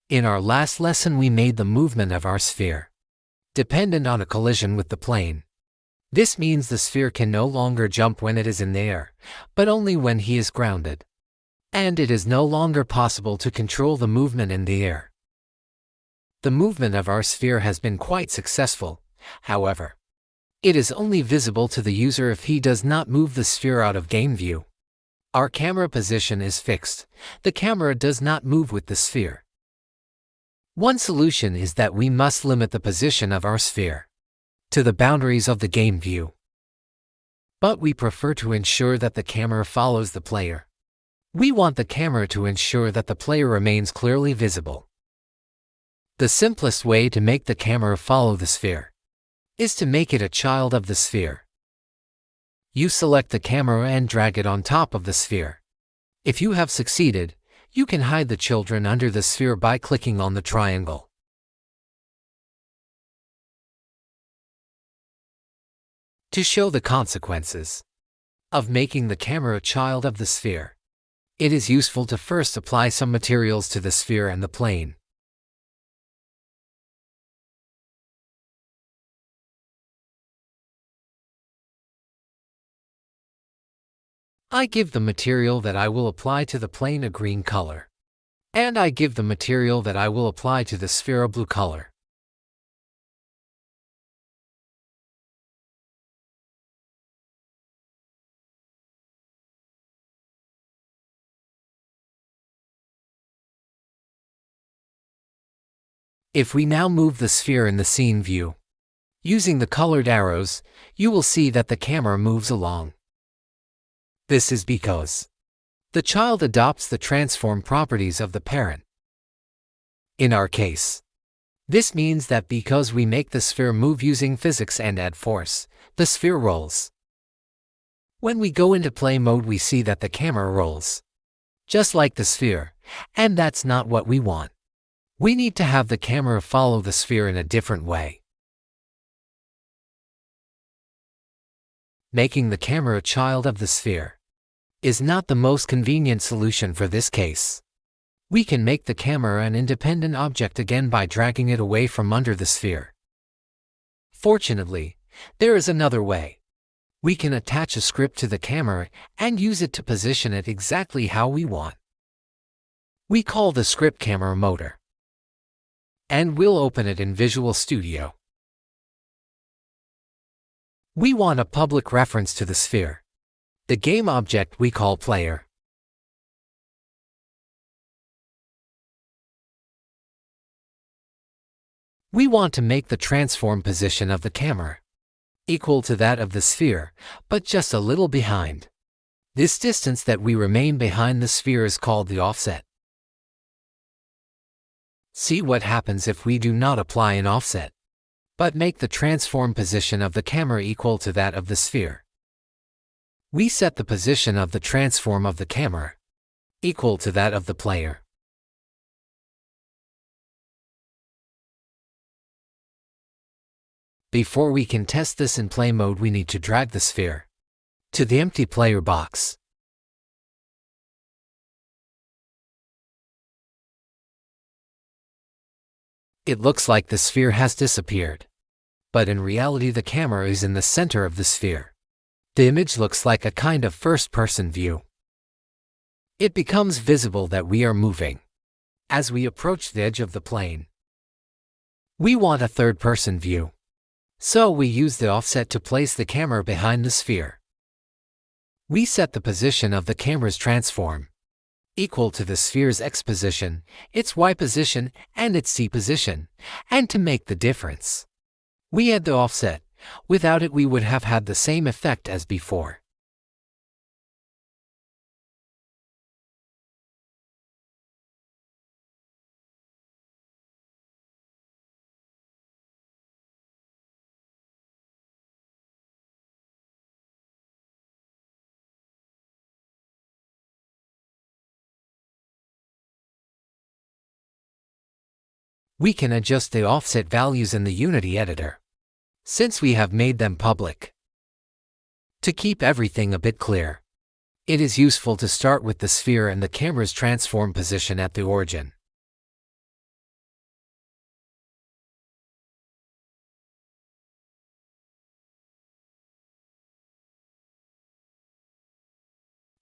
In our last lesson we made the movement of our sphere dependent on a collision with the plane. This means the sphere can no longer jump when it is in the air, but only when he is grounded. And it is no longer possible to control the movement in the air. The movement of our sphere has been quite successful, however. It is only visible to the user if he does not move the sphere out of game view. Our camera position is fixed. The camera does not move with the sphere. One solution is that we must limit the position of our sphere to the boundaries of the game view. But we prefer to ensure that the camera follows the player. We want the camera to ensure that the player remains clearly visible. The simplest way to make the camera follow the sphere is to make it a child of the sphere. You select the camera and drag it on top of the sphere. If you have succeeded, you can hide the children under the sphere by clicking on the triangle. To show the consequences of making the camera a child of the sphere, it is useful to first apply some materials to the sphere and the plane. I give the material that I will apply to the plane a green color, and I give the material that I will apply to the sphere a blue color. If we now move the sphere in the scene view, using the colored arrows, you will see that the camera moves along. This is because the child adopts the transform properties of the parent. In our case, this means that because we make the sphere move using physics and add force, the sphere rolls. When we go into play mode, we see that the camera rolls, just like the sphere, and that's not what we want. We need to have the camera follow the sphere in a different way. Making the camera a child of the sphere is not the most convenient solution for this case. We can make the camera an independent object again by dragging it away from under the sphere. Fortunately, there is another way. We can attach a script to the camera and use it to position it exactly how we want. We call the script camera motor, and we'll open it in Visual Studio. We want a public reference to the sphere. The game object we call player. We want to make the transform position of the camera equal to that of the sphere, but just a little behind. This distance that we remain behind the sphere is called the offset. See what happens if we do not apply an offset, but make the transform position of the camera equal to that of the sphere. We set the position of the transform of the camera equal to that of the player. Before we can test this in play mode, we need to drag the sphere to the empty player box. It looks like the sphere has disappeared, but in reality the camera is in the center of the sphere. The image looks like a kind of first-person view. It becomes visible that we are moving as we approach the edge of the plane. We want a third-person view, so we use the offset to place the camera behind the sphere. We set the position of the camera's transform equal to the sphere's X position, its Y position, and its Z position, and to make the difference, we add the offset. Without it, we would have had the same effect as before. We can adjust the offset values in the Unity editor, since we have made them public. To keep everything a bit clear, it is useful to start with the sphere and the camera's transform position at the origin.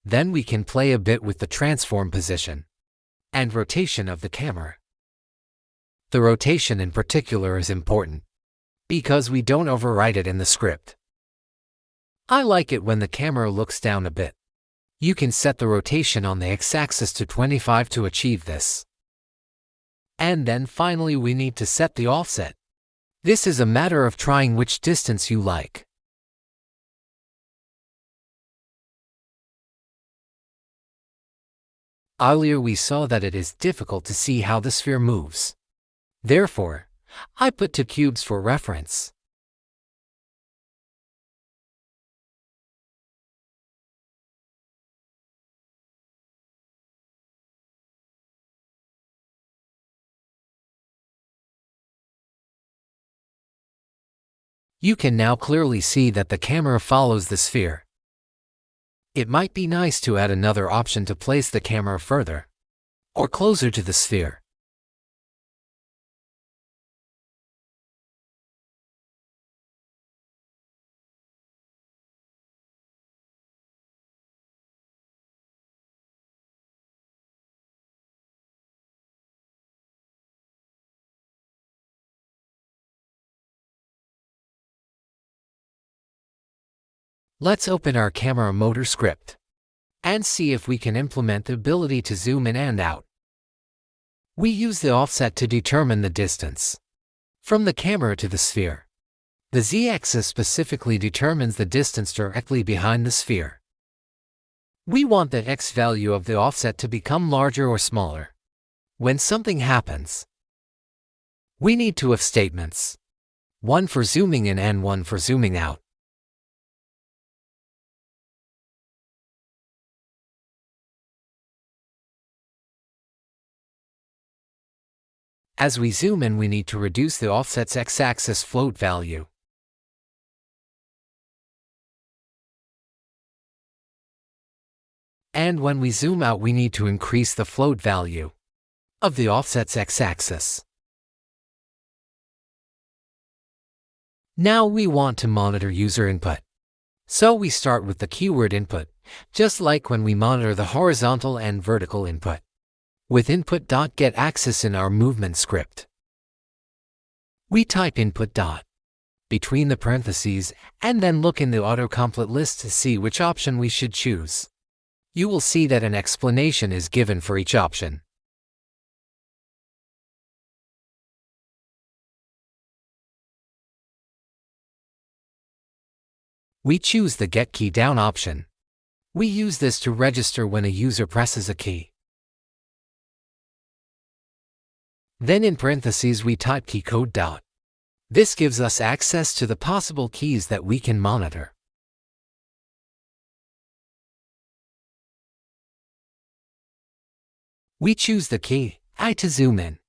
Then we can play a bit with the transform position and rotation of the camera. The rotation in particular is important because we don't overwrite it in the script. I like it when the camera looks down a bit. You can set the rotation on the x-axis to 25 to achieve this. And then finally we need to set the offset. This is a matter of trying which distance you like. Earlier we saw that it is difficult to see how the sphere moves. Therefore, I put two cubes for reference. You can now clearly see that the camera follows the sphere. It might be nice to add another option to place the camera further or closer to the sphere. Let's open our camera motor script and see if we can implement the ability to zoom in and out. We use the offset to determine the distance from the camera to the sphere. The z-axis specifically determines the distance directly behind the sphere. We want the x value of the offset to become larger or smaller. When something happens, we need two if statements, one for zooming in and one for zooming out. As we zoom in, we need to reduce the offset's x-axis float value. And when we zoom out, we need to increase the float value of the offset's x-axis. Now we want to monitor user input. So we start with the keyword input, just like when we monitor the horizontal and vertical input with input.getAxis in our movement script. We type input dot between the parentheses and then look in the autocomplete list to see which option we should choose. You will see that an explanation is given for each option. We choose the Get Key Down option. We use this to register when a user presses a key. Then in parentheses we type keycode dot. This gives us access to the possible keys that we can monitor. We choose the key I to zoom in.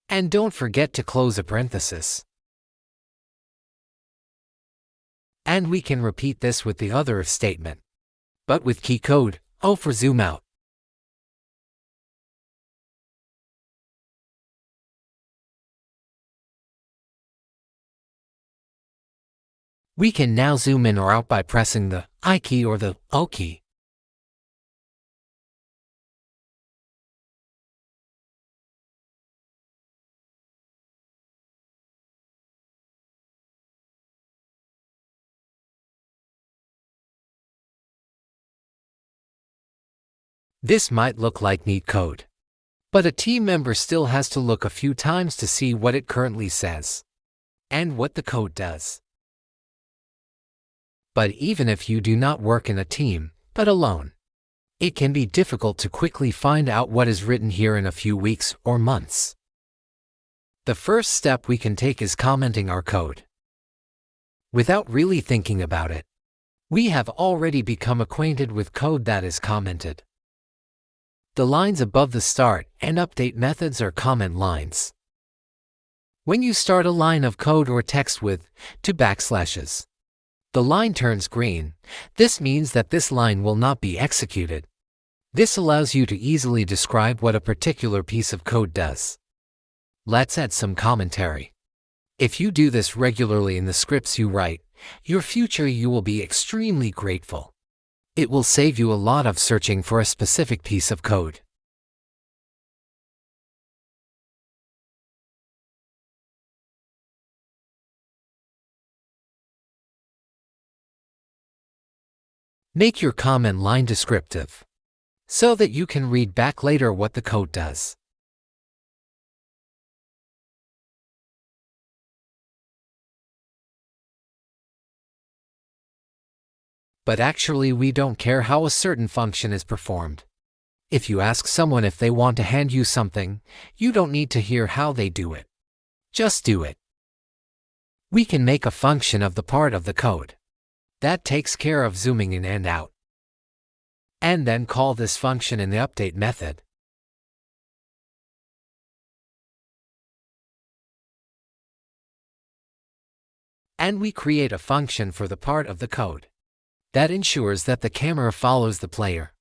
And don't forget to close a parenthesis. And we can repeat this with the other if statement, but with key code O for zoom out. We can now zoom in or out by pressing the I key or the O key. This might look like neat code, but a team member still has to look a few times to see what it currently says and what the code does. But even if you do not work in a team, but alone, it can be difficult to quickly find out what is written here in a few weeks or months. The first step we can take is commenting our code. Without really thinking about it, we have already become acquainted with code that is commented. The lines above the start and update methods are comment lines. When you start a line of code or text with 2 backslashes, the line turns green. This means that this line will not be executed. This allows you to easily describe what a particular piece of code does. Let's add some commentary. If you do this regularly in the scripts you write, your future you will be extremely grateful. It will save you a lot of searching for a specific piece of code. Make your comment line descriptive, so that you can read back later what the code does. But actually we don't care how a certain function is performed. If you ask someone if they want to hand you something, you don't need to hear how they do it. Just do it. We can make a function of the part of the code that takes care of zooming in and out, and then call this function in the update method. And we create a function for the part of the code that ensures that the camera follows the player.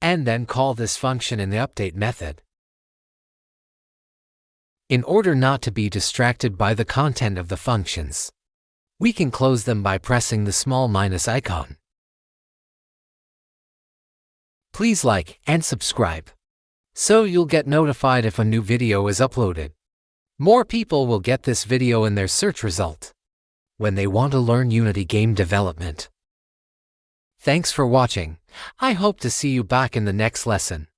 And then call this function in the update method. In order not to be distracted by the content of the functions, we can close them by pressing the small minus icon. Please like and subscribe, so you'll get notified if a new video is uploaded. More people will get this video in their search result when they want to learn Unity game development. Thanks for watching. I hope to see you back in the next lesson.